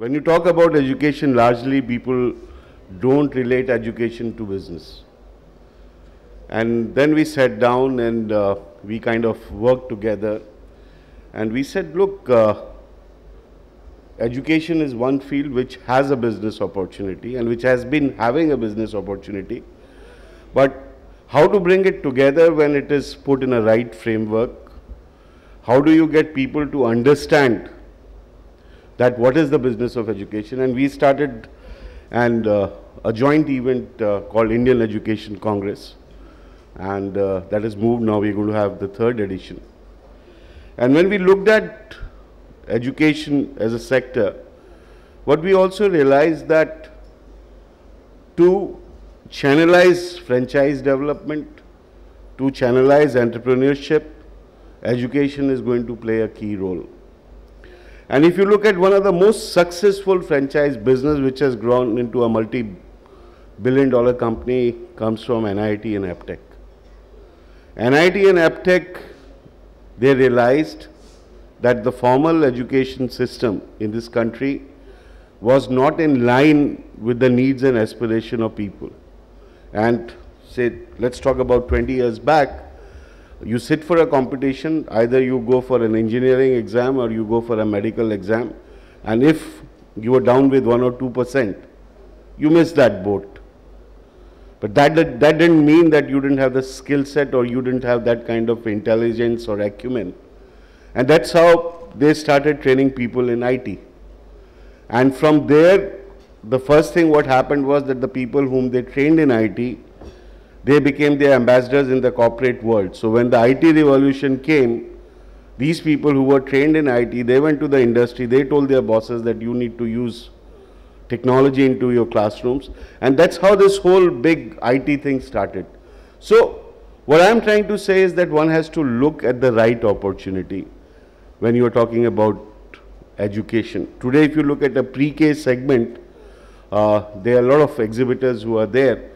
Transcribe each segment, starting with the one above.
When you talk about education, largely people don't relate education to business. And then we sat down and we kind of worked together and we said, look, education is one field which has a business opportunity and which has been having a business opportunity. But how to bring it together when it is put in a right framework? How do you get people to understand that what is the business of education? And we started a joint event called Indian Education Congress. And that has moved now. We're going to have the 3rd edition. And when we looked at education as a sector, what we also realized that to channelize franchise development, to channelize entrepreneurship, education is going to play a key role. And if you look at one of the most successful franchise business which has grown into a multi-billion-dollar company comes from NIT and APTEC. NIT and APTEC, they realized that the formal education system in this country was not in line with the needs and aspiration of people. And say, let's talk about 20 years back, you sit for a competition, either you go for an engineering exam or you go for a medical exam, and if you are down with 1 or 2%, you miss that boat. But that didn't mean that you didn't have the skill set or you didn't have that kind of intelligence or acumen. And that's how they started training people in IT. And from there, the first thing what happened was that the people whom they trained in IT, they became their ambassadors in the corporate world. So when the IT revolution came, these people who were trained in IT, they went to the industry, they told their bosses that you need to use technology into your classrooms, and that's how this whole big IT thing started. So what I'm trying to say is that one has to look at the right opportunity when you are talking about education. Today, if you look at the pre-K segment, there are a lot of exhibitors who are there,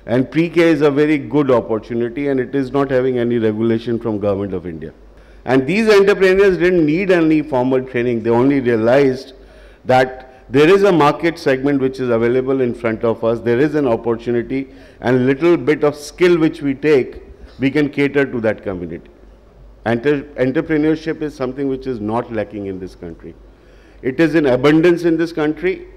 and pre-K is a very good opportunity, and it is not having any regulation from Government of India. And these entrepreneurs didn't need any formal training. They only realized that there is a market segment which is available in front of us, there is an opportunity, and a little bit of skill which we take, we can cater to that community. Entrepreneurship is something which is not lacking in this country. It is in abundance in this country.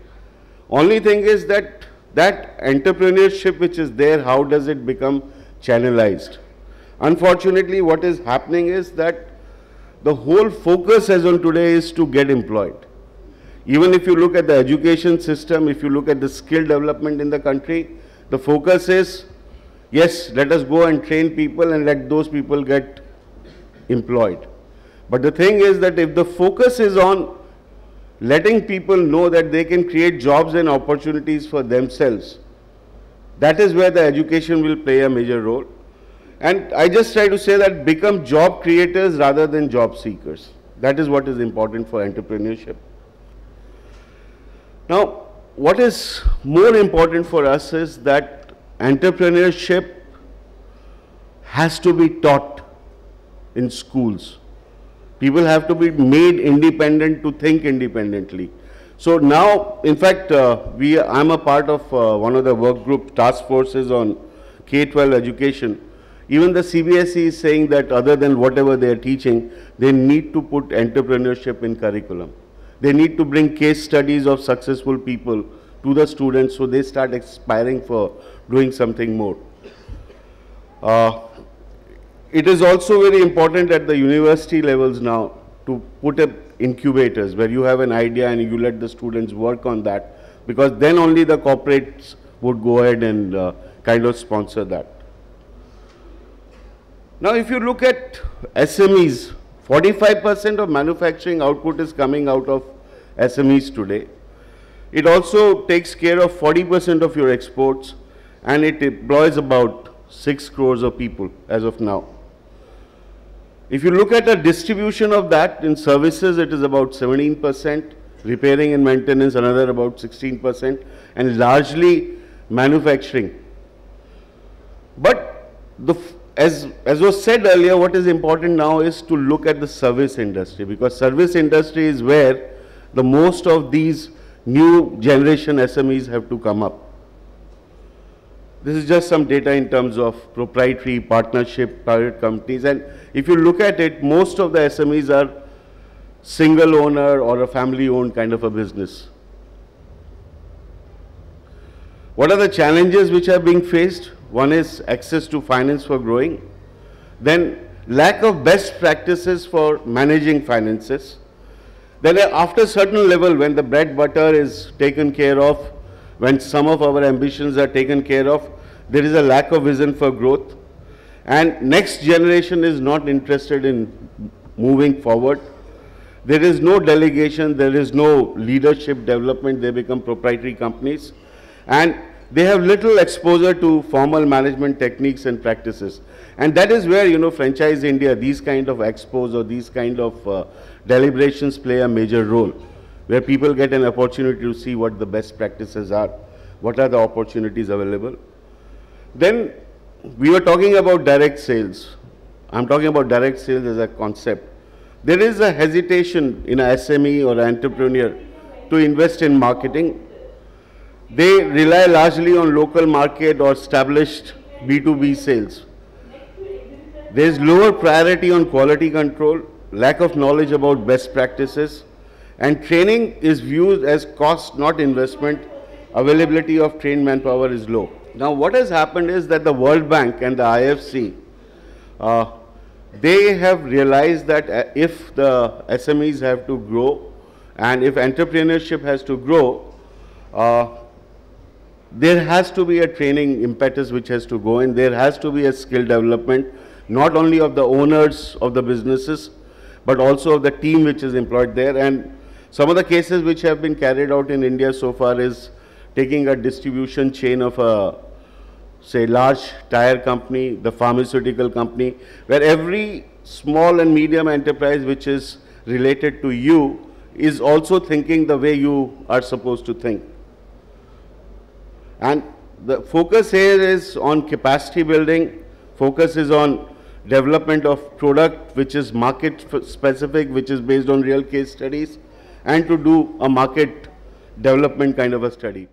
Only thing is that entrepreneurship which is there, how does it become channelized? Unfortunately, what is happening is that the whole focus as on today is to get employed. Even if you look at the education system, if you look at the skill development in the country, the focus is, yes, let us go and train people and let those people get employed. But the thing is that if the focus is on letting people know that they can create jobs and opportunities for themselves, that is where the education will play a major role. And I just try to say that become job creators rather than job seekers. That is what is important for entrepreneurship. Now, what is more important for us is that entrepreneurship has to be taught in schools. People have to be made independent to think independently. So now, in fact, I'm a part of one of the work group task forces on K-12 education. Even the CBSE is saying that other than whatever they are teaching, they need to put entrepreneurship in curriculum. They need to bring case studies of successful people to the students so they start aspiring for doing something more. It is also very important at the university levels now to put up incubators where you have an idea and you let the students work on that, because then only the corporates would go ahead and kind of sponsor that. Now, if you look at SMEs, 45% of manufacturing output is coming out of SMEs today. It also takes care of 40% of your exports, and it employs about 6 crores of people as of now. If you look at the distribution of that in services, it is about 17%, repairing and maintenance another about 16%, and largely manufacturing. But as was said earlier, what is important now is to look at the service industry, because service industry is where the most of these new generation SMEs have to come up. This is just some data in terms of proprietary, partnership, private companies, and if you look at it, most of the SMEs are single owner or a family owned kind of a business. What are the challenges which are being faced? One is access to finance for growing, then lack of best practices for managing finances. Then after a certain level, when the bread butter is taken care of, when some of our ambitions are taken care of, there is a lack of vision for growth. And next generation is not interested in moving forward. There is no delegation, there is no leadership development, they become proprietary companies. And they have little exposure to formal management techniques and practices. And that is where, Franchise India, these kind of expos or these kind of deliberations play a major role, where people get an opportunity to see what the best practices are, what are the opportunities available. Then we were talking about direct sales. I'm talking about direct sales as a concept. There is a hesitation in a SME or an entrepreneur to invest in marketing. They rely largely on local market or established B2B sales. There is lower priority on quality control, lack of knowledge about best practices, and training is viewed as cost, not investment. Availability of trained manpower is low. Now, what has happened is that the World Bank and the IFC, they have realized that if the SMEs have to grow and if entrepreneurship has to grow, there has to be a training impetus which has to go in. There has to be a skill development, not only of the owners of the businesses, but also of the team which is employed there. And some of the cases which have been carried out in India so far is taking a distribution chain of a, say, large tire company, the pharmaceutical company, where every small and medium enterprise which is related to you is also thinking the way you are supposed to think. And the focus here is on capacity building, focus is on development of product which is market specific, which is based on real case studies, and to do a market development kind of a study.